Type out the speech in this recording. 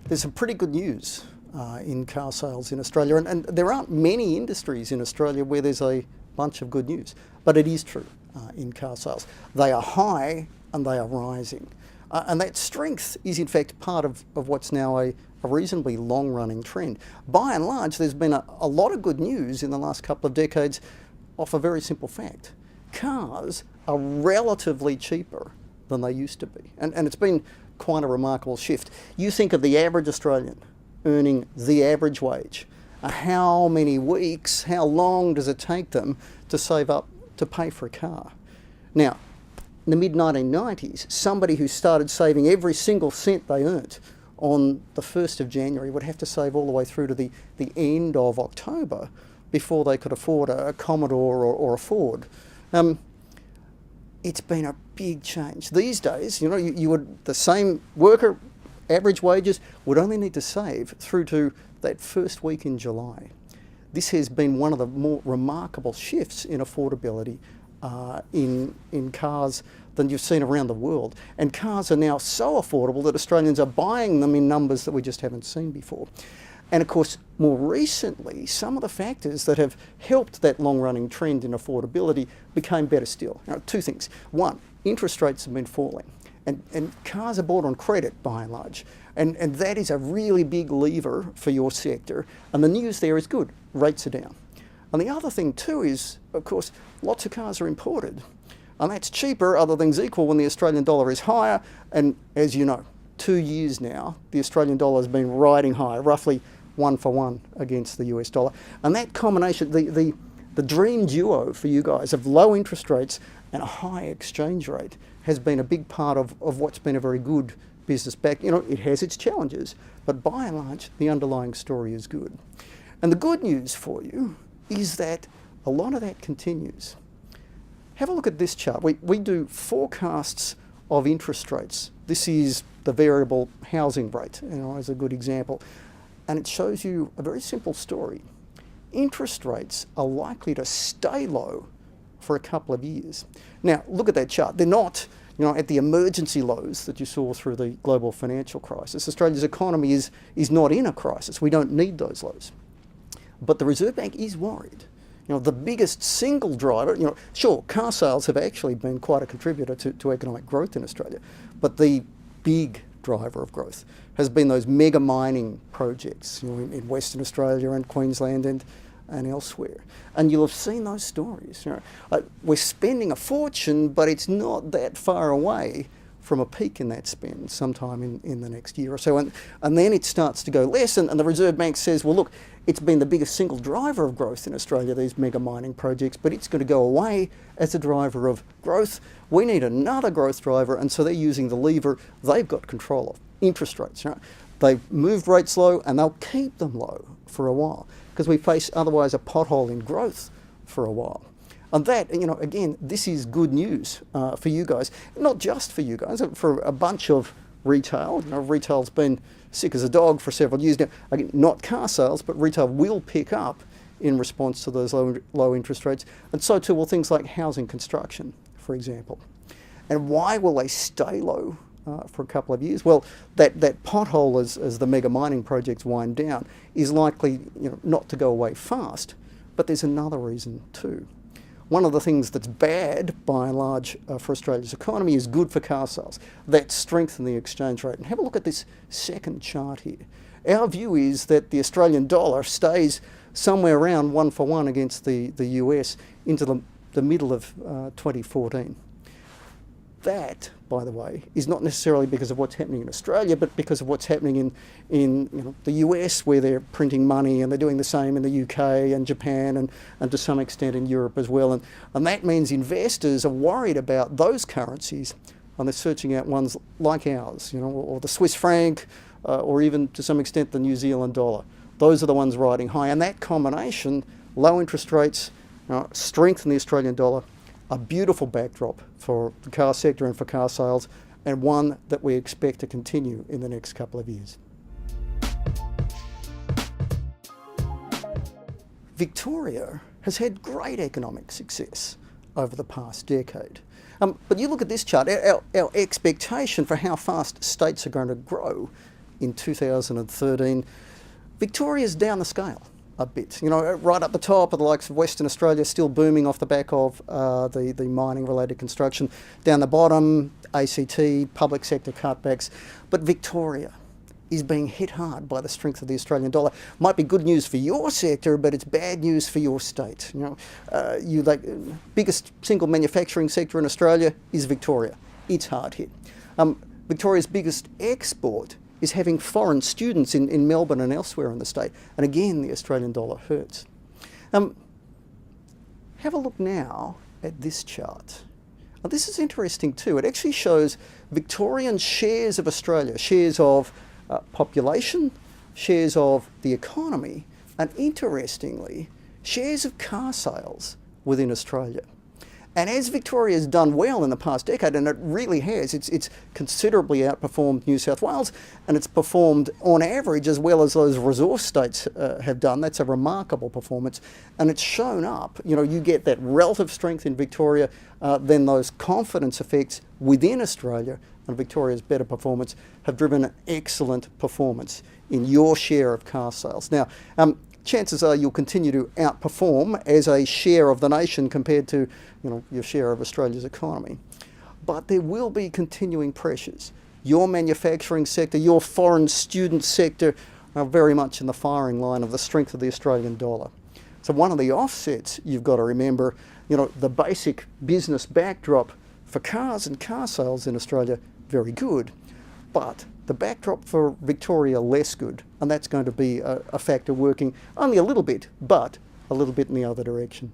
There's some pretty good news in car sales in Australia, and there aren't many industries in Australia where there's a bunch of good news, but it is true in car sales. They are high and they are rising. And that strength is in fact part of what's now a reasonably long-running trend. By and large, there's been a lot of good news in the last couple of decades off a very simple fact. Cars are relatively cheaper than they used to be. And it's been quite a remarkable shift. You think of the average Australian earning the average wage. How many weeks, how long does it take them to save up to pay for a car? Now, in the mid-1990s, somebody who started saving every single cent they earned on the 1st of January would have to save all the way through to the end of October before they could afford a Commodore or a Ford. It's been a big change. These days, you would, the same worker, average wages, would only need to save through to that first week in July. This has been one of the more remarkable shifts in affordability in cars than you've seen around the world. And cars are now so affordable that Australians are buying them in numbers that we just haven't seen before. And of course, more recently, some of the factors that have helped that long-running trend in affordability became better still. Now, two things. One, interest rates have been falling, and cars are bought on credit by and large. And that is a really big lever for your sector. And the news there is good. Rates are down. And the other thing too is, of course, lots of cars are imported. And that's cheaper, other things equal, when the Australian dollar is higher. And as you know, 2 years now, the Australian dollar has been riding high, roughly 1-for-1 against the US dollar. And that combination, the dream duo for you guys of low interest rates and a high exchange rate has been a big part of what's been a very good business back. It has its challenges, but by and large, the underlying story is good. And the good news for you is that a lot of that continues. Have a look at this chart. We do forecasts of interest rates. This is the variable housing rate, as a good example. And it shows you a very simple story. Interest rates are likely to stay low for a couple of years. Now, look at that chart. They're not at the emergency lows that you saw through the global financial crisis. Australia's economy is not in a crisis. We don't need those lows. But the Reserve Bank is worried. The biggest single driver, sure, car sales have actually been quite a contributor to economic growth in Australia, but the big driver of growth has been those mega mining projects in Western Australia and Queensland and elsewhere. And you'll have seen those stories. We're spending a fortune, but it's not that far away from a peak in that spend sometime in the next year or so. And then it starts to go less, and the Reserve Bank says, well, look, it's been the biggest single driver of growth in Australia, these mega mining projects, but it's going to go away as a driver of growth. We need another growth driver, and so they're using the lever they've got control of, interest rates. They've moved rates low, and they'll keep them low for a while, because we face otherwise a pothole in growth for a while. And that, again, this is good news for you guys, not just for you guys, for a bunch of retail. Retail's been sick as a dog for several years now. Again, not car sales, but retail will pick up in response to those low interest rates. And so too will things like housing construction, for example. And why will they stay low for a couple of years? Well, that pothole as the mega mining projects wind down is likely not to go away fast, but there's another reason too. One of the things that's bad, by and large, for Australia's economy is good for car sales. That strengthens the exchange rate. And have a look at this second chart here. Our view is that the Australian dollar stays somewhere around 1-for-1 against the US into the middle of 2014. That, by the way, is not necessarily because of what's happening in Australia, but because of what's happening in the US, where they're printing money, and they're doing the same in the UK and Japan and to some extent in Europe as well. And that means investors are worried about those currencies, and they're searching out ones like ours, or the Swiss franc, or even to some extent the New Zealand dollar. Those are the ones riding high. And that combination, low interest rates, strength in the Australian dollar, a beautiful backdrop for the car sector and for car sales, and one that we expect to continue in the next couple of years. Victoria has had great economic success over the past decade. But you look at this chart, our expectation for how fast states are going to grow in 2013. Victoria's down the scale a bit. You know, right up the top of the likes of Western Australia, still booming off the back of the mining-related construction. Down the bottom, ACT, public sector cutbacks. But Victoria is being hit hard by the strength of the Australian dollar. Might be good news for your sector, but it's bad news for your state. You know, biggest single manufacturing sector in Australia is Victoria. It's hard hit. Victoria's biggest export is having foreign students in Melbourne and elsewhere in the state. And again, the Australian dollar hurts. Have a look now at this chart. Now, this is interesting too. It actually shows Victorian shares of Australia, shares of population, shares of the economy, and interestingly, shares of car sales within Australia. And as Victoria has done well in the past decade, and it really has, it's considerably outperformed New South Wales, and it's performed on average as well as those resource states have done. That's a remarkable performance, and it's shown up. You know, you get that relative strength in Victoria, then those confidence effects within Australia, and Victoria's better performance have driven an excellent performance in your share of car sales. Now, chances are you'll continue to outperform as a share of the nation compared to, you know, your share of Australia's economy. But there will be continuing pressures. Your manufacturing sector, your foreign student sector are very much in the firing line of the strength of the Australian dollar. So one of the offsets you've got to remember, you know, the basic business backdrop for cars and car sales in Australia, very good. But the backdrop for Victoria, less good. And that's going to be a factor working only a little bit, but a little bit in the other direction.